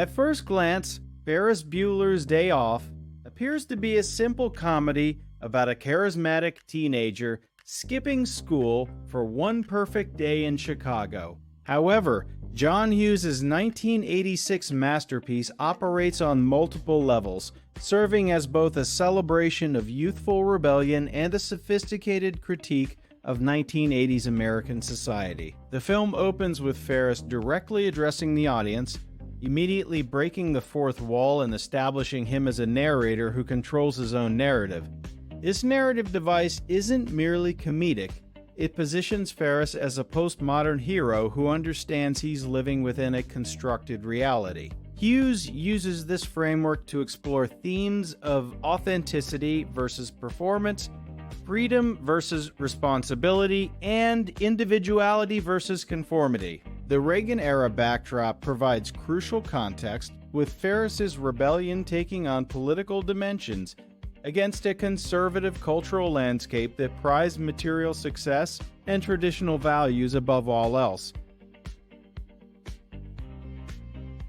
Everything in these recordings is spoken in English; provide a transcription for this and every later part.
At first glance, Ferris Bueller's Day Off appears to be a simple comedy about a charismatic teenager skipping school for one perfect day in Chicago. However, John Hughes' 1986 masterpiece operates on multiple levels, serving as both a celebration of youthful rebellion and a sophisticated critique of 1980s American society. The film opens with Ferris directly addressing the audience, immediately breaking the fourth wall and establishing him as a narrator who controls his own narrative. This narrative device isn't merely comedic. It positions Ferris as a postmodern hero who understands he's living within a constructed reality. Hughes uses this framework to explore themes of authenticity versus performance, freedom versus responsibility, and individuality versus conformity. The Reagan-era backdrop provides crucial context, with Ferris's rebellion taking on political dimensions against a conservative cultural landscape that prized material success and traditional values above all else.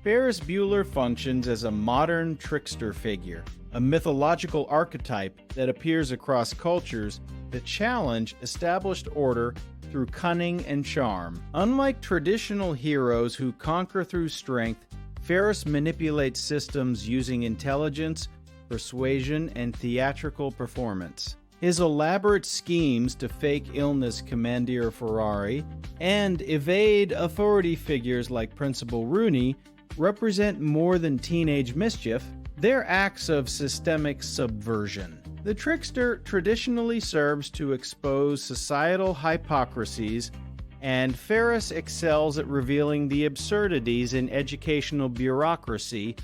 Ferris Bueller functions as a modern trickster figure, a mythological archetype that appears across cultures that challenge established order through cunning and charm. Unlike traditional heroes who conquer through strength, Ferris manipulates systems using intelligence, persuasion, and theatrical performance. His elaborate schemes to fake illness Commandeer Ferrari and evade authority figures like Principal Rooney represent more than teenage mischief. They're acts of systemic subversion. The trickster traditionally serves to expose societal hypocrisies, and Ferris excels at revealing the absurdities in educational bureaucracy,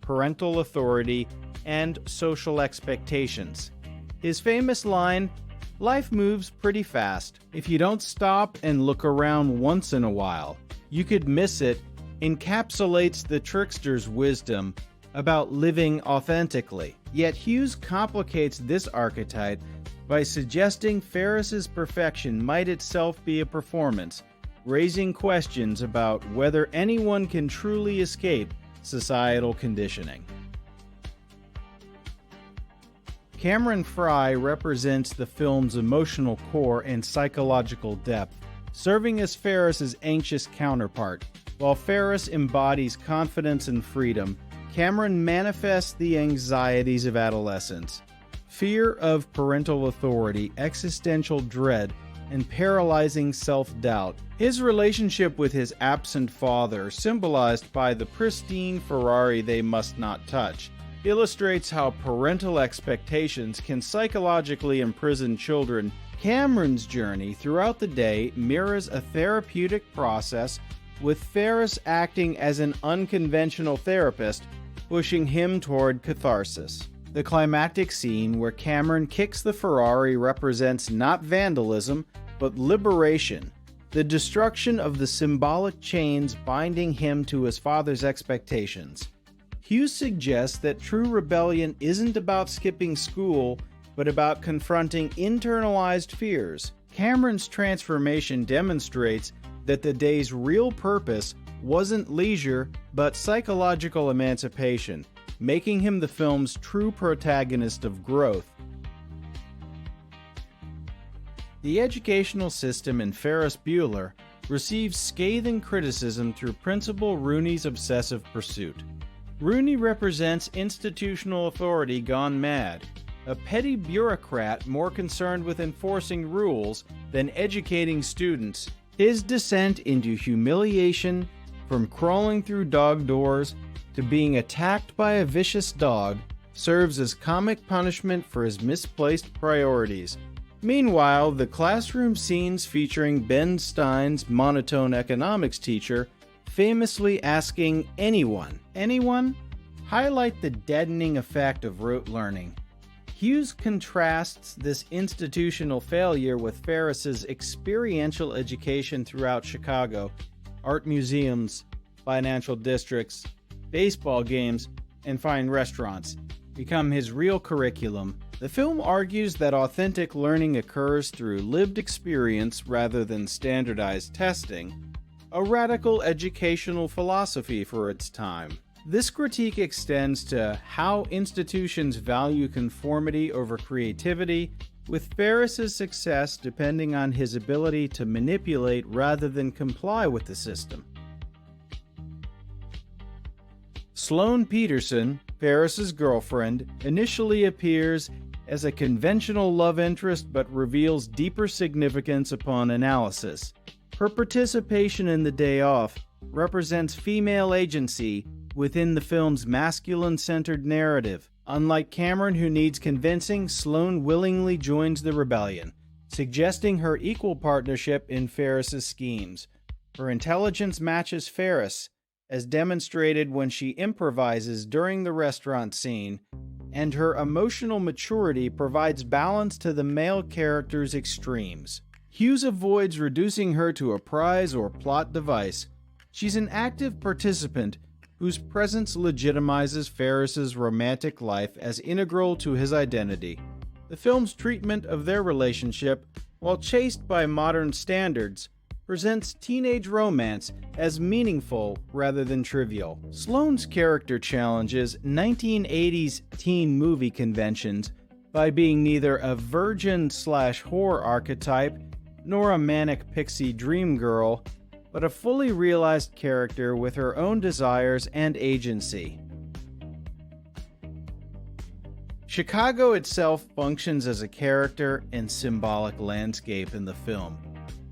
parental authority, and social expectations. His famous line, "Life moves pretty fast. If you don't stop and look around once in a while, you could miss it," encapsulates the trickster's wisdom about living authentically. Yet Hughes complicates this archetype by suggesting Ferris's perfection might itself be a performance, raising questions about whether anyone can truly escape societal conditioning. Cameron Fry represents the film's emotional core and psychological depth, serving as Ferris's anxious counterpart. While Ferris embodies confidence and freedom, Cameron manifests the anxieties of adolescence, fear of parental authority, existential dread, and paralyzing self-doubt. His relationship with his absent father, symbolized by the pristine Ferrari they must not touch, illustrates how parental expectations can psychologically imprison children. Cameron's journey throughout the day mirrors a therapeutic process, with Ferris acting as an unconventional therapist, pushing him toward catharsis. The climactic scene where Cameron kicks the Ferrari represents not vandalism, but liberation, the destruction of the symbolic chains binding him to his father's expectations. Hughes suggests that true rebellion isn't about skipping school, but about confronting internalized fears. Cameron's transformation demonstrates that the day's real purpose wasn't leisure, but psychological emancipation, making him the film's true protagonist of growth. The educational system in Ferris Bueller receives scathing criticism through Principal Rooney's obsessive pursuit. Rooney represents institutional authority gone mad, a petty bureaucrat more concerned with enforcing rules than educating students. His descent into humiliation, from crawling through dog doors to being attacked by a vicious dog, serves as comic punishment for his misplaced priorities. Meanwhile, the classroom scenes featuring Ben Stein's monotone economics teacher famously asking anyone, highlight the deadening effect of rote learning. Hughes contrasts this institutional failure with Ferris's experiential education throughout Chicago. Art museums, financial districts, baseball games, and fine restaurants become his real curriculum. The film argues that authentic learning occurs through lived experience rather than standardized testing, a radical educational philosophy for its time. This critique extends to how institutions value conformity over creativity, with Ferris's success depending on his ability to manipulate rather than comply with the system. Sloane Peterson, Ferris's girlfriend, initially appears as a conventional love interest but reveals deeper significance upon analysis. Her participation in The Day Off represents female agency within the film's masculine-centered narrative. Unlike Cameron, who needs convincing, Sloane willingly joins the rebellion, suggesting her equal partnership in Ferris's schemes. Her intelligence matches Ferris, as demonstrated when she improvises during the restaurant scene, and her emotional maturity provides balance to the male character's extremes. Hughes avoids reducing her to a prize or plot device. She's an active participant whose presence legitimizes Ferris's romantic life as integral to his identity. The film's treatment of their relationship, while chaste by modern standards, presents teenage romance as meaningful rather than trivial. Sloane's character challenges 1980s teen movie conventions by being neither a virgin/whore archetype nor a manic pixie dream girl, but a fully realized character with her own desires and agency. Chicago itself functions as a character and symbolic landscape in the film.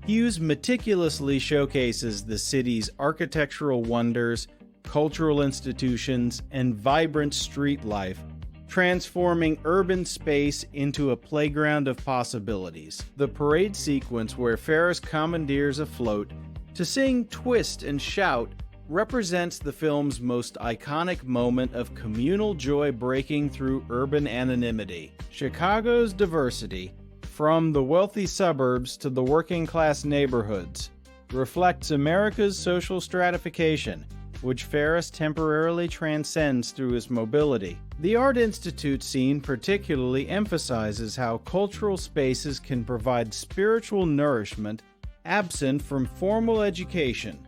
Hughes meticulously showcases the city's architectural wonders, cultural institutions, and vibrant street life, transforming urban space into a playground of possibilities. The parade sequence where Ferris commandeers a float to sing, twist, and shout represents the film's most iconic moment of communal joy breaking through urban anonymity. Chicago's diversity, from the wealthy suburbs to the working-class neighborhoods, reflects America's social stratification, which Ferris temporarily transcends through his mobility. The Art Institute scene particularly emphasizes how cultural spaces can provide spiritual nourishment absent from formal education.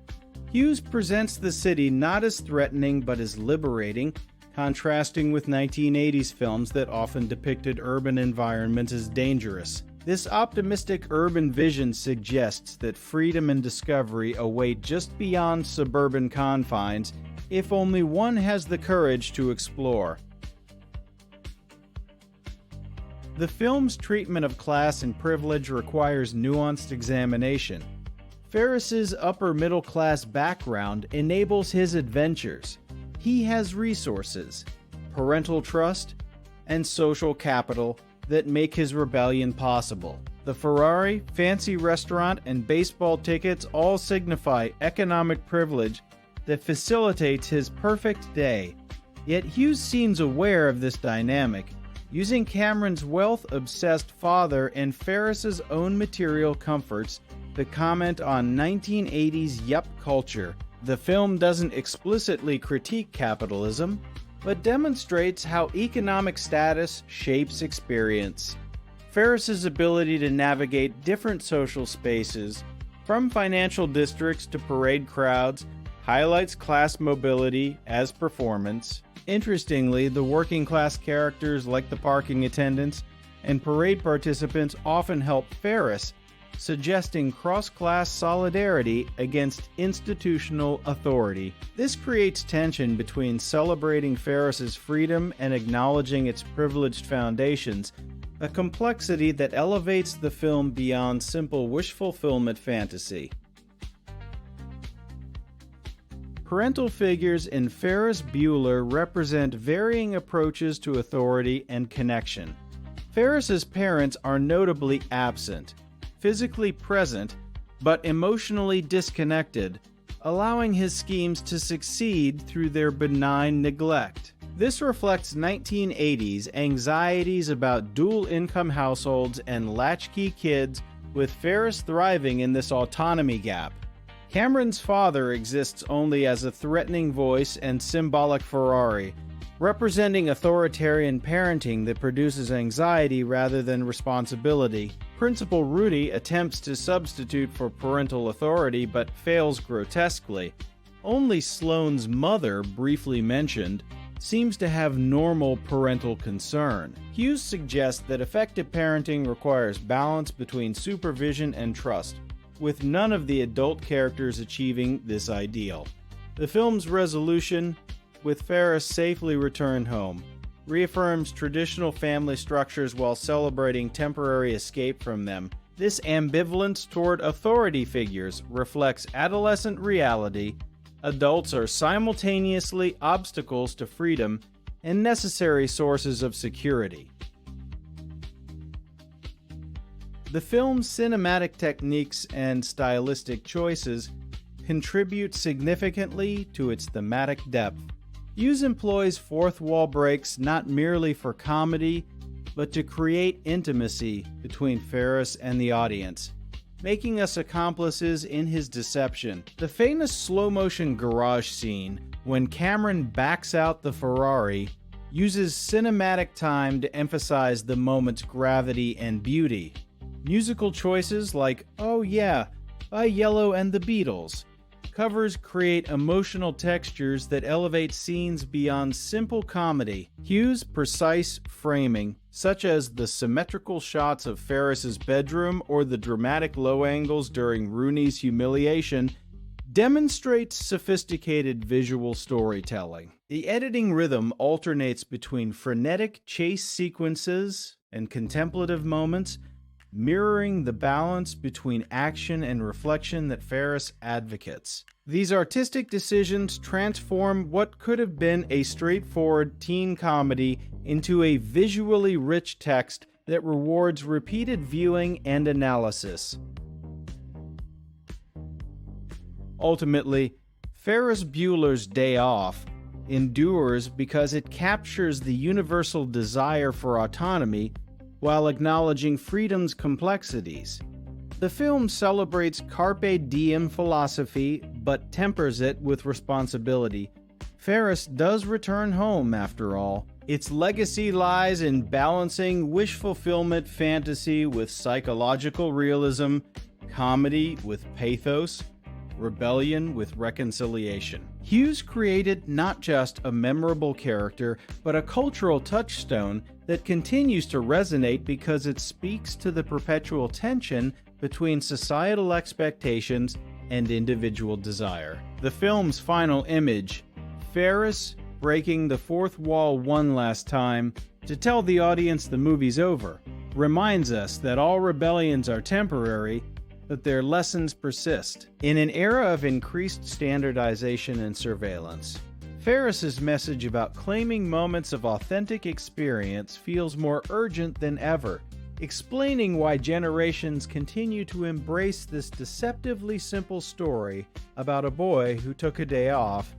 Hughes presents the city not as threatening but as liberating, contrasting with 1980s films that often depicted urban environments as dangerous. This optimistic urban vision suggests that freedom and discovery await just beyond suburban confines if only one has the courage to explore. The film's treatment of class and privilege requires nuanced examination. Ferris's upper-middle-class background enables his adventures. He has resources, parental trust, and social capital that make his rebellion possible. The Ferrari, fancy restaurant, and baseball tickets all signify economic privilege that facilitates his perfect day. Yet Hughes seems aware of this dynamic, using Cameron's wealth-obsessed father and Ferris's own material comforts to comment on 1980s yup culture. The film doesn't explicitly critique capitalism, but demonstrates how economic status shapes experience. Ferris's ability to navigate different social spaces, from financial districts to parade crowds, highlights class mobility as performance. Interestingly, the working-class characters like the parking attendants and parade participants often help Ferris, suggesting cross-class solidarity against institutional authority. This creates tension between celebrating Ferris's freedom and acknowledging its privileged foundations, a complexity that elevates the film beyond simple wish fulfillment fantasy. Parental figures in Ferris Bueller represent varying approaches to authority and connection. Ferris's parents are notably absent, physically present, but emotionally disconnected, allowing his schemes to succeed through their benign neglect. This reflects 1980s anxieties about dual-income households and latchkey kids, with Ferris thriving in this autonomy gap. Cameron's father exists only as a threatening voice and symbolic Ferrari, representing authoritarian parenting that produces anxiety rather than responsibility. Principal Rudy attempts to substitute for parental authority but fails grotesquely. Only Sloane's mother, briefly mentioned, seems to have normal parental concern. Hughes suggests that effective parenting requires balance between supervision and trust, with none of the adult characters achieving this ideal. The film's resolution, with Ferris safely returned home, reaffirms traditional family structures while celebrating temporary escape from them. This ambivalence toward authority figures reflects adolescent reality. Adults are simultaneously obstacles to freedom and necessary sources of security. The film's cinematic techniques and stylistic choices contribute significantly to its thematic depth. Hughes employs fourth wall breaks not merely for comedy, but to create intimacy between Ferris and the audience, making us accomplices in his deception. The famous slow-motion garage scene, when Cameron backs out the Ferrari, uses cinematic time to emphasize the moment's gravity and beauty. Musical choices like "Oh Yeah" by Yellow and the Beatles covers create emotional textures that elevate scenes beyond simple comedy. Hughes' precise framing, such as the symmetrical shots of Ferris's bedroom or the dramatic low angles during Rooney's humiliation, demonstrates sophisticated visual storytelling. The editing rhythm alternates between frenetic chase sequences and contemplative moments, mirroring the balance between action and reflection that Ferris advocates. These artistic decisions transform what could have been a straightforward teen comedy into a visually rich text that rewards repeated viewing and analysis. Ultimately, Ferris Bueller's Day Off endures because it captures the universal desire for autonomy while acknowledging freedom's complexities. The film celebrates carpe diem philosophy, but tempers it with responsibility. Ferris does return home, after all. Its legacy lies in balancing wish fulfillment fantasy with psychological realism, comedy with pathos, rebellion with reconciliation. Hughes created not just a memorable character, but a cultural touchstone that continues to resonate because it speaks to the perpetual tension between societal expectations and individual desire. The film's final image, Ferris breaking the fourth wall one last time to tell the audience the movie's over, reminds us that all rebellions are temporary, but their lessons persist. In an era of increased standardization and surveillance, Ferris's message about claiming moments of authentic experience feels more urgent than ever, explaining why generations continue to embrace this deceptively simple story about a boy who took a day off